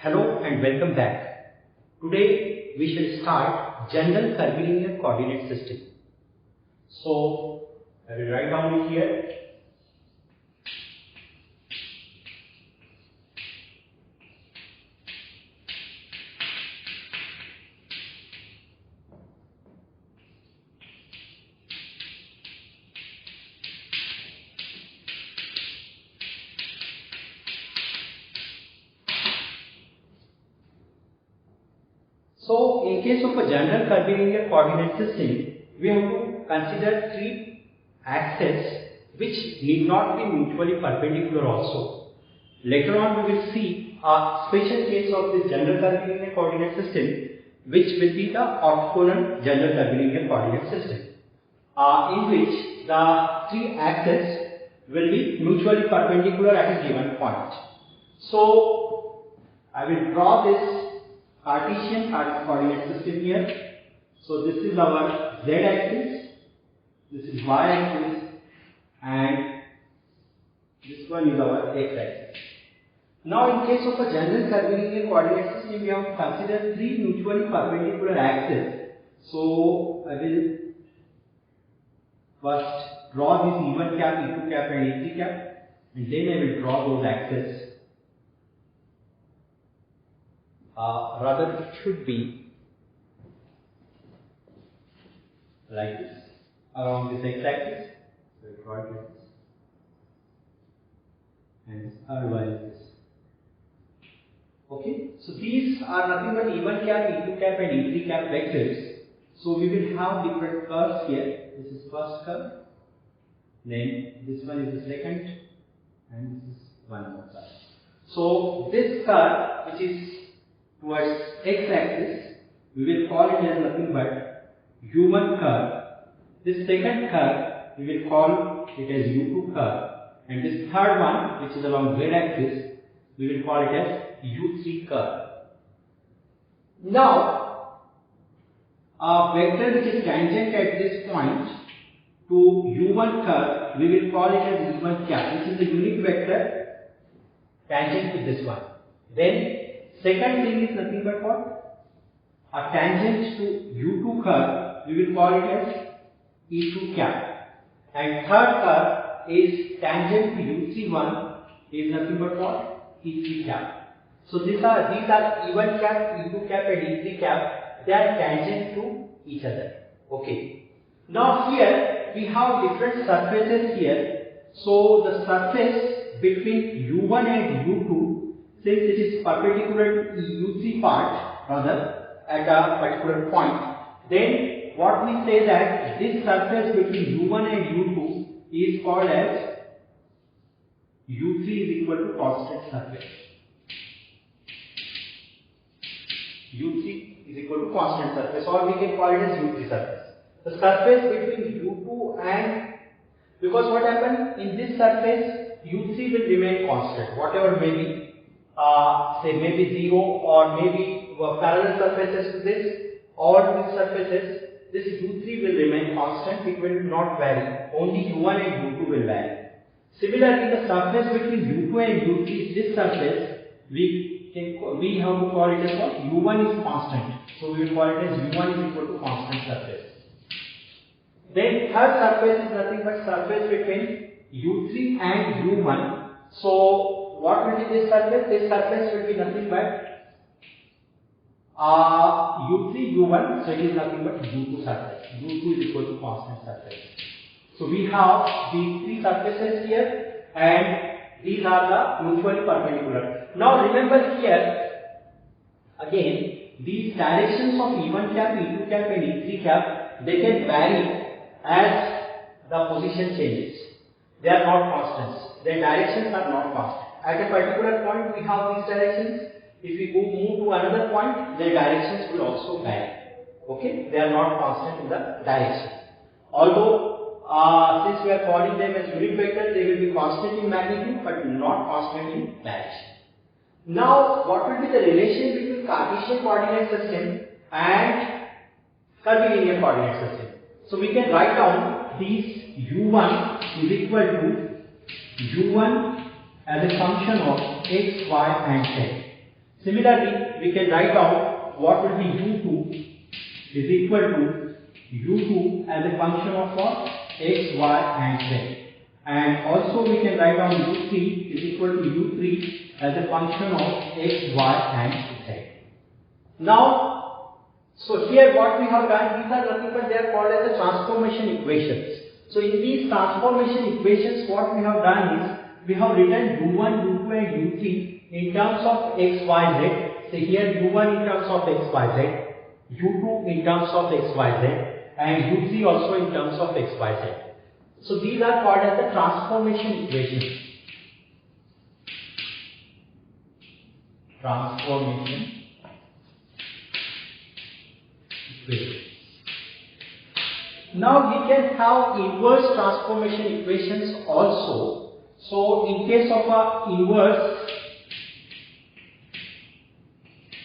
Hello and welcome back. Today we shall start general curvilinear coordinate system. So I will write down it here. So, in case of a general curvilinear coordinate system, we have to consider three axes which need not be mutually perpendicular also. Later on we will see a special case of this general curvilinear coordinate system, which will be the orthogonal general curvilinear coordinate system, in which the three axes will be mutually perpendicular at a given point. So, I will draw this Cartesian coordinate system here. So this is our z axis, this is y axis, and this one is our x axis. Now in case of a general curvilinear coordinate system, we have to consider three mutually perpendicular axes. So I will first draw this E1 cap, E2 cap and E3 cap, and then I will draw those axes. Rather it should be like this, around this x axis. So I draw it like this, and this third one is this. Okay, so these are nothing but E1 cap, E2 cap and E3 cap vectors. So we will have different curves here. This is first curve, then this one is the second, and this is one more curve. So this curve, which is towards x-axis, we will call it as nothing but U1 curve. This second curve, we will call it as U2 curve. And this third one, which is along z-axis, we will call it as U3 curve. Now, a vector which is tangent at this point to U1 curve, we will call it as E1 cap. This is the unit vector tangent to this one. Then second thing is nothing but what? A tangent to U2 curve, we will call it as E2 cap. And third curve is tangent to U3 is nothing but what? E3 cap. So these are E1 cap, E2 cap and E3 cap. They are tangent to each other. Okay. Now here we have different surfaces here. So the surface between U1 and U2, since it is perpendicular to U3 part, rather at a particular point, then what we say that this surface between U1 and U2 is called as U3 is equal to constant surface. U3 is equal to constant surface, or we can call it as U3 surface. The surface between U2 and, because what happens in this surface, U3 will remain constant, whatever may be. Say maybe 0 or maybe parallel surfaces to this, all these surfaces, this U3 will remain constant, it will not vary, only U1 and U2 will vary. Similarly, the surface between U2 and U3, this surface, we have to call it as what? U1 is constant, so we will call it as U1 is equal to constant surface. Then third surface is nothing but surface between U3 and U1. So what will be this surface? This surface will be nothing but U3, U1, so it is nothing but U2 surface. U2 is equal to constant surface. So we have these three surfaces here, and these are the mutually perpendicular. Now remember here, again, these directions of E1 cap, E2 cap and E3 cap, they can vary as the position changes. They are not constants. Their directions are not constant. At a particular point, we have these directions. If we move to another point, their directions will also vary. Okay, they are not constant in the direction. Although, since we are calling them as unit vectors, they will be constant in magnitude, but not constant in direction. Now, what will be the relation between Cartesian coordinate system and curvilinear coordinate system? So we can write down these U1 is equal to U1 as a function of x, y and z. Similarly, we can write down what will be u2 is equal to u2 as a function of what? X, y and z. And also we can write down u3 is equal to u3 as a function of x, y and z. Now, so here what we have done, these are nothing but they are called as the transformation equations. So in these transformation equations, what we have done is, we have written u1, u2 and u3 in terms of x, y, z. So here u1 in terms of x, y, z, u2 in terms of x, y, z and u3 also in terms of x, y, z. So these are called as the transformation equations. Transformation equations. Now we can have inverse transformation equations also. So in case of a inverse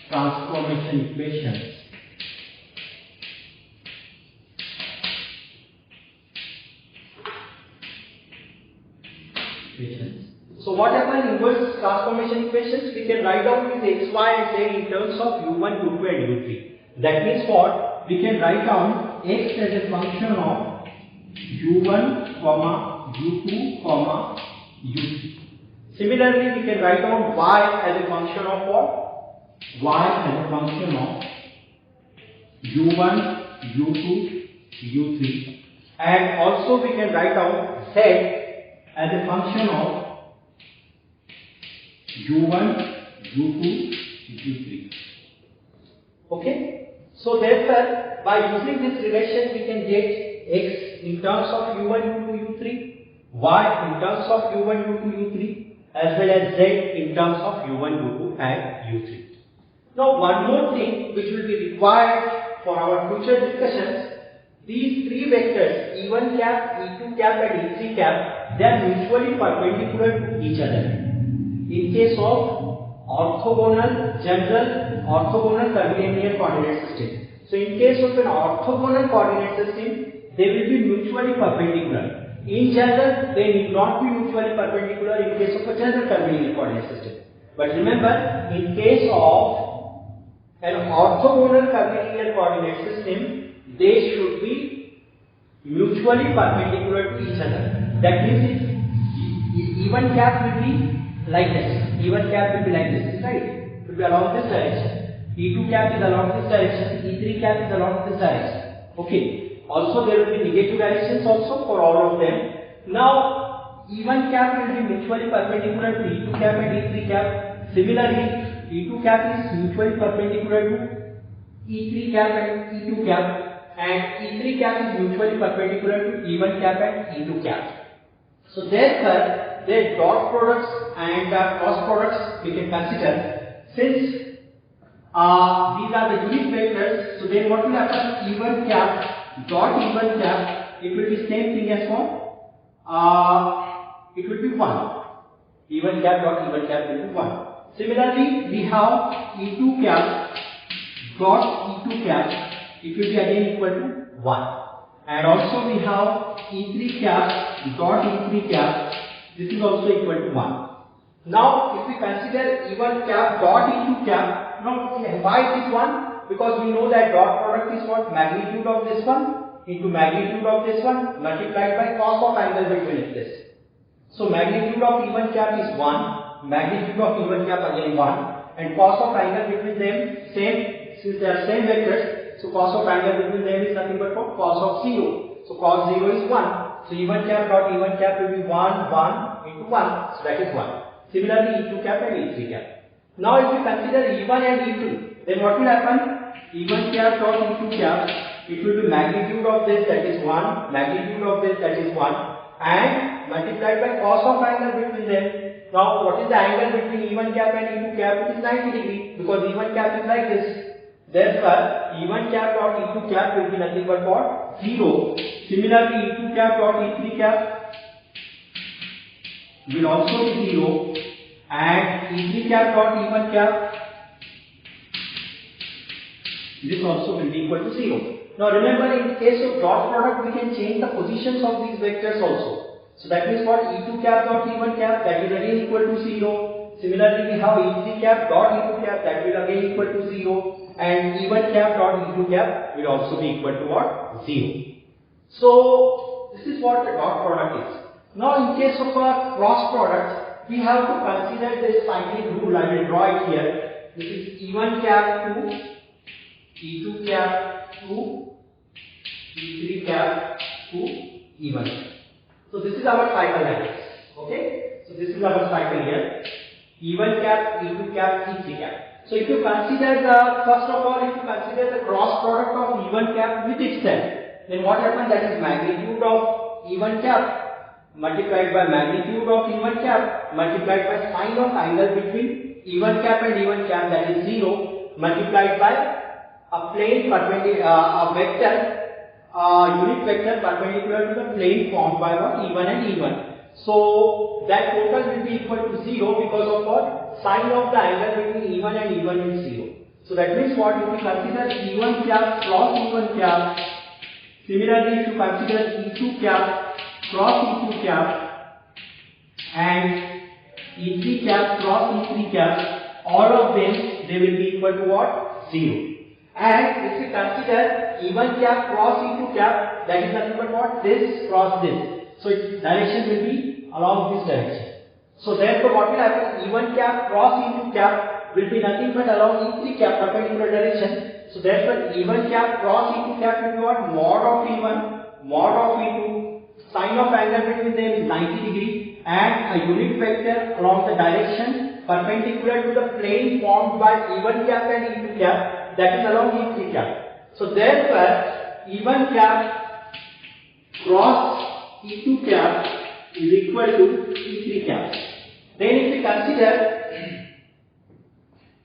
transformation equations, so what happens in inverse transformation equations? We can write down these x, y and z in terms of u1, u2 and u3. That means what? We can write down x as a function of u1, u2, u3. Similarly, we can write down y as a function of what? Y as a function of u1, u2, u3. And also we can write down z as a function of u1, u2, u3. Okay? So therefore, by using this relation, we can get x in terms of u1, u2, u3, y in terms of u1, u2, u3, as well as z in terms of u1, u2 and u3. Now one more thing which will be required for our future discussions, these three vectors e1 cap, e2 cap and e3 cap, they are mutually perpendicular to each other. In case of orthogonal general orthogonal curvilinear coordinate system. So in case of an orthogonal coordinate system, they will be mutually perpendicular. In general, they need not be mutually perpendicular in case of a general curvilinear coordinate system. But remember, in case of an orthogonal curvilinear coordinate system, they should be mutually perpendicular to each other. That means E1 cap will be like this. E1 cap will be like this, right? It will be along this direction. E2 cap is along this direction. E3 cap is along this direction. Okay. Also there will be negative directions also for all of them. Now E1 cap will be mutually perpendicular to E2 cap and E3 cap. Similarly, E2 cap is mutually perpendicular to E3 cap and E2 cap, and E3 cap is mutually perpendicular to E1 cap and E2 cap. So therefore, their dot products and cross products we can consider. Since these are the unit vectors, so then what will happen? E1 cap dot E1 cap, it will be same thing as what? It will be 1. E1 cap dot E1 cap will be 1. Similarly, we have E2 cap dot E2 cap, it will be again equal to 1. And also we have E3 cap dot E3 cap, this is also equal to 1. Now if we consider E1 cap dot E2 cap, now why this one? Because we know that dot product is what? Magnitude of this one into magnitude of this one multiplied by cos of angle between this. So magnitude of E1 cap is 1, magnitude of E1 cap again 1, and cos of angle between them same, since they are same vectors, so cos of angle between them is nothing but what? Cos of 0. So cos 0 is 1. So E1 cap dot E1 cap will be 1, 1 into 1, so that is 1. Similarly, E2 cap and E3 cap. Now if we consider E1 and E2, then what will happen? E1 cap dot E2 cap, it will be magnitude of this, that is 1, magnitude of this, that is 1, and multiplied by cos of angle between them. Now what is the angle between E1 cap and E2 cap? It is 90 degree, because E1 cap is like this. Therefore, E1 cap dot E2 cap will be nothing but what? 0. Similarly, E2 cap dot E3 cap will also be 0, and E3 cap dot E1 cap, this also will be equal to 0. Now remember, in case of dot product, we can change the positions of these vectors also. So that means what? E2 cap dot E1 cap, that is again equal to 0. Similarly, we have E3 cap dot E2 cap, that will again equal to 0, and E1 cap dot E2 cap will also be equal to what? 0. So this is what the dot product is. Now in case of a cross product, we have to consider this cyclic rule. I will draw it here. This is E1 cap to E2 cap to E3 cap to E1. So this is our cycle here. Okay? So this is our cycle here. E1 cap, E2 cap, E3 cap. So if you consider the, first of all, if you consider the cross product of E1 cap with itself, then what happens? That is magnitude of E1 cap multiplied by magnitude of E1 cap multiplied by sine of angle between E1 cap and E1 cap, that is 0, multiplied by a plane perpendicular, a vector, unit vector perpendicular to the plane formed by what? E1 and E1. So that total will be equal to 0 because of what? Sine of the angle between E1 and E1 is 0. So that means what? If we consider E1 cap cross E1 cap, similarly if you consider E2 cap cross E2 cap and E3 cap cross E3 cap, all of them, they will be equal to what? 0. And if we consider E1 cap cross E2 cap, that is nothing but what? This cross this. So its direction will be along this direction. So therefore what will happen? E1 cap cross E2 cap will be nothing but along E3 cap perpendicular direction. So therefore E1 cap cross E2 cap will be what? Mod of E1, mod of E2, sine of angle between them is 90 degree, and a unit vector along the direction perpendicular to the plane formed by E1 cap and E2 cap, that is along E3 cap. So therefore E1 cap cross E2 cap is equal to E3 cap. Then if we consider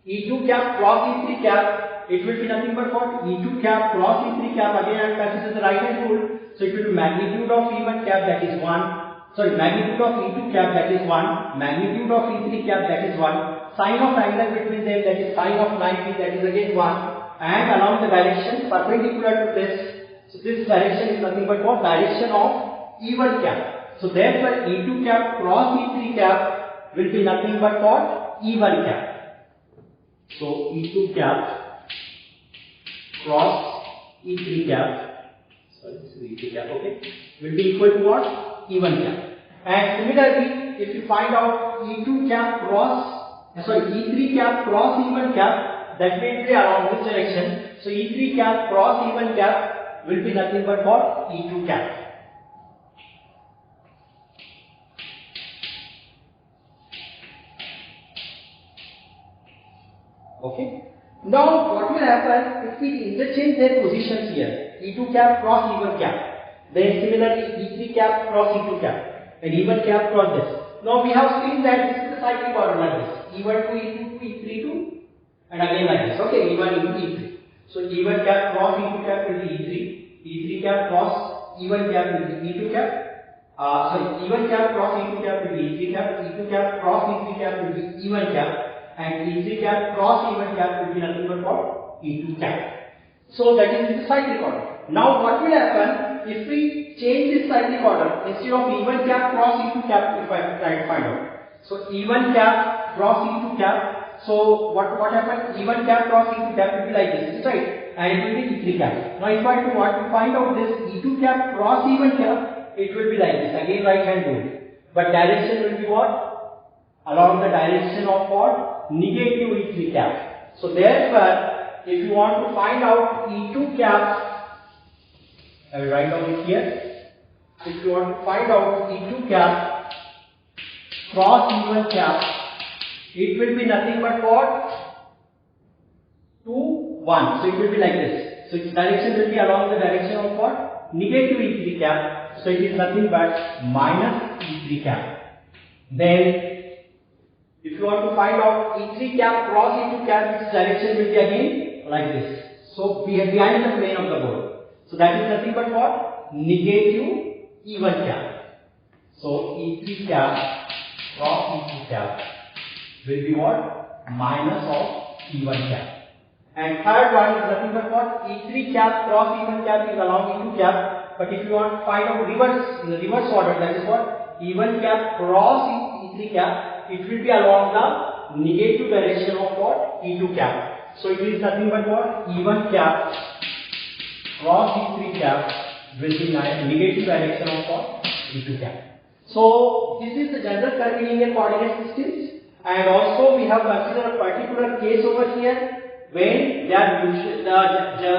E2 cap cross E3 cap, it will be nothing but what? E2 cap cross E3 cap, again I will consider the right hand rule. So it will be magnitude of E1 cap, that is 1. Sorry, magnitude of E2 cap, that is 1. Magnitude of E3 cap, that is 1. Sine of angle between them, that is sine of 90, that is again 1. And along the direction perpendicular to this. So this direction is nothing but what? Direction of E1 cap. So therefore E2 cap cross E3 cap will be nothing but what? E1 cap. So E2 cap cross E3 cap, sorry, this is E2 cap, okay, will be equal to what? E1 cap. And similarly, if you find out E2 cap cross, E3 cap cross E1 cap, that will be along this direction. So E3 cap cross E1 cap will be nothing but what? E2 cap. Okay. Now what will happen if we interchange their positions here? E2 cap cross E1 cap. Then similarly E3 cap cross E2 cap. And E1 cap cross this. Now we have seen that this is the cyclic order like this. E1 to E2 to E3 to, and again like this. Okay, E1 into E3. So E1 cap cross E2 cap will be E3. E3 cap cross E1 cap will be E2 cap. E1 cap cross E2 cap will be E3 cap. E2 cap cross E3 cap will be E1 cap. And E3 cap cross E1 cap will be nothing but what? E2 cap. So that is the cyclic order. Now what will happen if we change this cyclic order? Instead of E1 cap cross E2 cap, if I try to find out. So E1 cap cross E2 cap. So what happens? E1 cap cross E2 cap will be like this, right? And it will be E3 cap. Now if I want to find out this E2 cap cross E1 cap, it will be like this. Again right hand rule. But direction will be what? Along the direction of what? Negative E3 cap. So therefore, if you want to find out E2 cap, I will write down it here. If you want to find out E2 cap cross E1 cap, it will be nothing but what? 2, 1. So it will be like this. So its direction will be along the direction of what? Negative E3 cap. So it is nothing but minus E3 cap. Then if you want to find out E3 cap cross E2 cap, its direction will be again like this. So we are behind the plane of the board. So that is nothing but what? Negative E1 cap. So E3 cap cross E2 cap will be what? Minus of E1 cap. And third one is nothing but what? E3 cap cross E1 cap is along E2 cap. But if you want to find out reverse, in the reverse order, that is what? E1 cap cross E3 cap It will be along the negative direction of what? E2 cap. So it is nothing but what? E1 cap cross E3 cap will be negative direction of what? E2 cap. So this is the general curvilinear coordinate systems, and also we have considered a particular case over here when they are the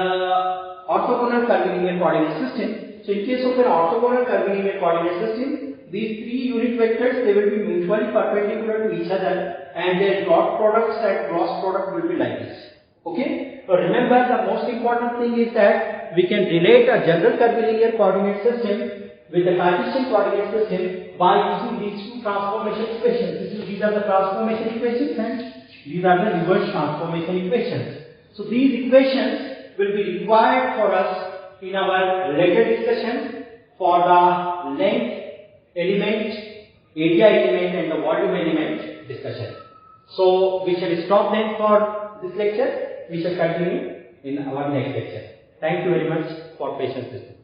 orthogonal curvilinear coordinate system. So in case of an orthogonal curvilinear coordinate system, these three unit vectors, they will be mutually perpendicular to each other, and their dot products and cross product will be like this. Okay. So remember, the most important thing is that we can relate a general curvilinear coordinate system with the Cartesian coordinate system by using these two transformation equations. These are the transformation equations and these are the reverse transformation equations. So these equations will be required for us in our later discussion for the length element, area element and the volume element discussion. So we shall stop then for this lecture. We shall continue in our next lecture. Thank you very much for patience listening.